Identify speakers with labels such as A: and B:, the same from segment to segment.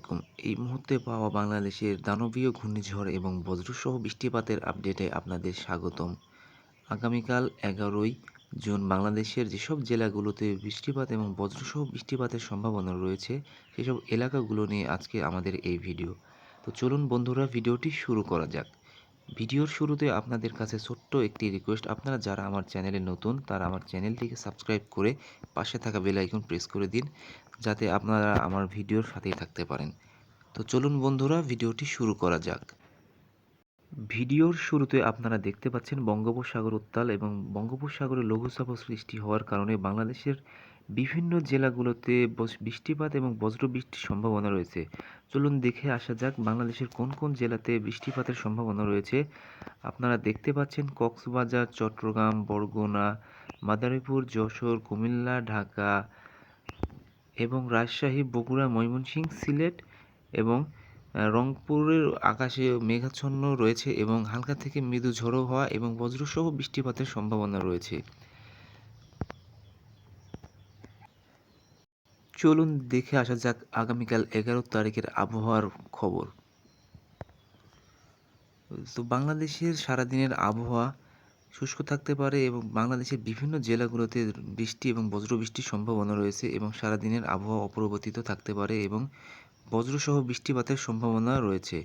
A: আলাইকুম। এই মুহূর্তে পাওয়া বাংলাদেশের দানবীয় ঘূর্ণিঝড় এবং বজ্রসহ বৃষ্টিপাতের আপডেটে আপনাদের স্বাগতম। আগামীকাল ১১ই জুন বাংলাদেশের যেসব জেলাগুলোতে বৃষ্টিপাত এবং বজ্রসহ বৃষ্টিপাতের সম্ভাবনা রয়েছে, সেসব এলাকাগুলো নিয়ে আজকে আমাদের এই ভিডিও। তো চলুন বন্ধুরা, ভিডিওটি শুরু করা যাক। ভিডিওর শুরুতে আপনাদের কাছে ছোট্ট একটি রিকোয়েস্ট, আপনারা যারা আমার চ্যানেলে নতুন তারা আমার চ্যানেলটিকে সাবস্ক্রাইব করে পাশে থাকা বেল আইকন প্রেস করে দিন, যাতে আপনারা আমার ভিডিওর সাথেই থাকতে পারেন। তো চলুন বন্ধুরা, ভিডিওটি শুরু করা যাক। ভিডিওর শুরুতে আপনারা দেখতে পাচ্ছেন বঙ্গোপসাগর উত্তাল এবং বঙ্গোপসাগরে লঘুচাপ সৃষ্টি হওয়ার কারণে বাংলাদেশের বিভিন্ন জেলাগুলোতে বৃষ্টিপাত এবং বজ্রবৃষ্টির সম্ভাবনা রয়েছে। চলুন দেখে আসা যাক বাংলাদেশের কোন কোন জেলাতে বৃষ্টিপাতের সম্ভাবনা রয়েছে। আপনারা দেখতে পাচ্ছেন কক্সবাজার, চট্টগ্রাম, বরগুনা, মাদারীপুর, যশোর, কুমিল্লা, ঢাকা এবং রাজশাহী, বগুড়া, ময়মনসিংহ, সিলেট এবং রংপুরের আকাশে মেঘাচ্ছন্ন রয়েছে এবং হালকা থেকে মৃদু ঝোড়ো হওয়া এবং বজ্রসহ বৃষ্টিপাতের সম্ভাবনা রয়েছে। চলুন দেখে আসা যাক আগামীকাল ১১ তারিখের আবহাওয়ার খবর। তো বাংলাদেশের সারাদিনের আবহাওয়া শুষ্ক থাকতে পারে এবং বাংলাদেশের বিভিন্ন জেলাগুলোতে বৃষ্টি এবং বজ্রবৃষ্টির সম্ভাবনা রয়েছে এবং সারাদিনের আবহাওয়া অপরিবর্তিত থাকতে পারে এবং বজ্রসহ বৃষ্টিপাতের সম্ভাবনা রয়েছে।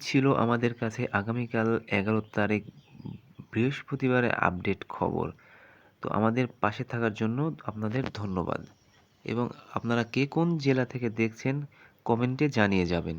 A: ছিল আমাদের কাছে আগামীকাল ১১ তারিখ বৃহস্পতিবারের আপডেট খবর। তো আমাদের পাশে থাকার জন্য আপনাদের ধন্যবাদ এবং আপনারা কে কোন জেলা থেকে দেখছেন কমেন্টে জানিয়ে যাবেন।